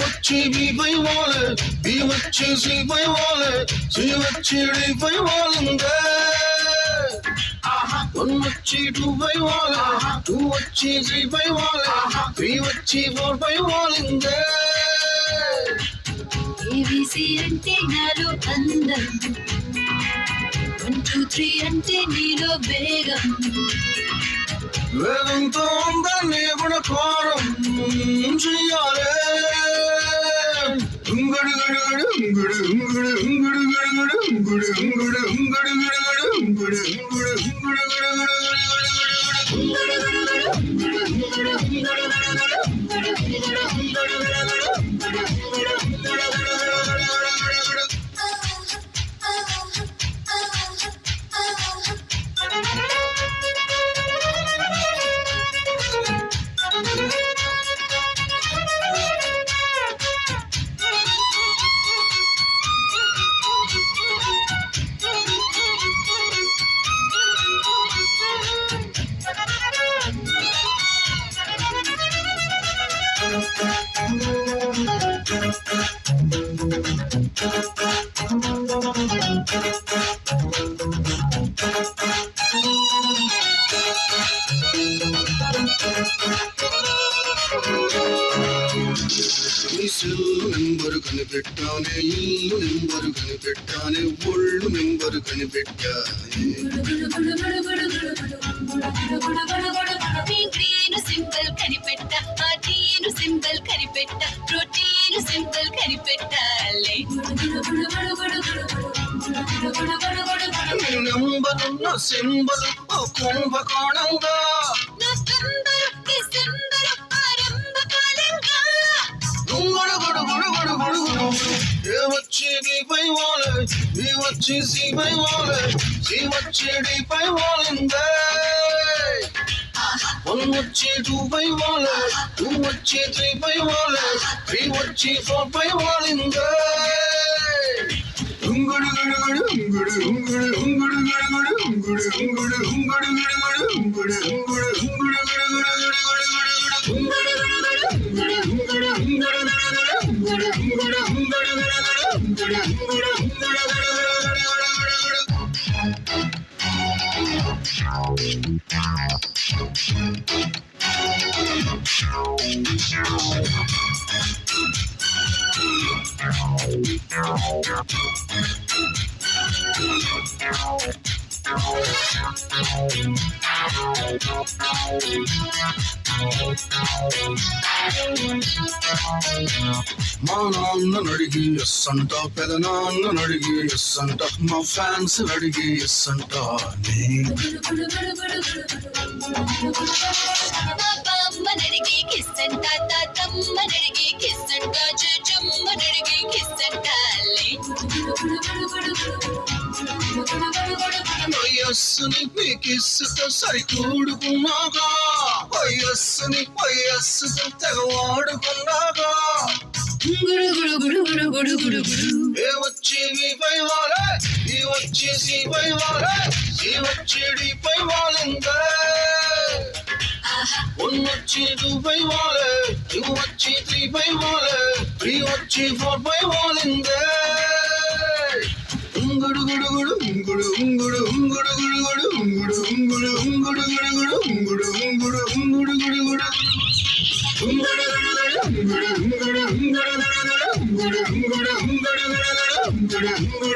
వచ్చి బీపై వాలే బీ వచ్చి శ్రీపై వాలే శ్రీ వచ్చి డీపై వాలిందే వన్ వచ్చి టూ పై వాలే టూ వచ్చి త్రీపై వాలే త్రీ వచ్చి ఫోర్ పై వాలిందే ఏబీసీ అంటే నాలో అందం 1 2 3 అంటే నీలో వేగం వేగంతో అందాన్ని గుణకారం చెయ్యాలే ఉంగడు గడుగడు ఉంగడు ఉంగడు ఉంగడు గడుగడు ఉంగడు ఉంగడు ఉంగడు గడుగడు ఉంగడు ఉంగడు ఉంగడు నెంబరు కనిపెట్టానే ఇల్లు నెంబరు కనిపెట్టానే ఒళ్ళు నెంబరు కనిపెట్టానే సింపుల్ కనిపెట్ట ఆటీను సింపుల్ కనిపెట్ట ప్రోటీన్ సింపుల్ కనిపెట్టాలి నెంబరున్న సింబల్ కుంభకోణంగా వచ్చి డీపై వాలే బీ వచ్చి సిపై వాలే సి వచ్చి డీపై వాలిందే వన్ వచ్చి టూ పై వాలే టూ వచ్చి త్రీ పై వాలే త్రీ వచ్చి ఫోర్ పై వాలిందే ఉంగుడు గడుగడు ఉంగుడు ఉంగుడు ఉంగుడు గడుగడు ఉంగుడు ఉంగుడు ఉంగుడు గడుగడు ఉంగుడు ఉంగుడు ఉంగుడు గడుగడు ఉంగుడు ఉంగుడు ఉంగుడు ఉంగుడు మా నాన్న అడిగి ఎస్ అంట పెద నాన్న అడిగి ఎస్ అంట మా ఫ్యాన్స్ అడిగి ఎస్ అంట అమ్మనడిగి కిస్ అంట తాతమ్మనడిగి కిస్ అంట జమ్మనడిగి కిస్ అంట వయస్సుని నీకిస్సుతో సరికూడుకున్నాగా వయస్సుని వయస్సుతో తెగవాడుకున్నాగా ఏ వచ్చి వీపై వాలే ఈ వచ్చి సిపై వాలే సి వచ్చి డీపై వాలిందే వన్ వచ్చి టూ పై వాలే టూ వచ్చి త్రీ పై వాలే త్రీ వచ్చి ఫోర్ పై వాలిందే ఉంగుడు గుడుగుడు ఉంగుడు ఉంగుడు ఉంగుడు గుడుగుడు ఉంగుడు ఉంగుడు ఉంగుడు గుడుగుడు ఉంగుడు ఉంగుడు ఉంగుడు గుడుగుడు ఉంగుడు గుడుగుడు ఉంగుడు ఉంగుడు ఉంగుడు గుడుగుడు ఉంగుడు ఉంగుడు ఉంగుడు గుడుగుడు ఉంగుడు ఉంగుడు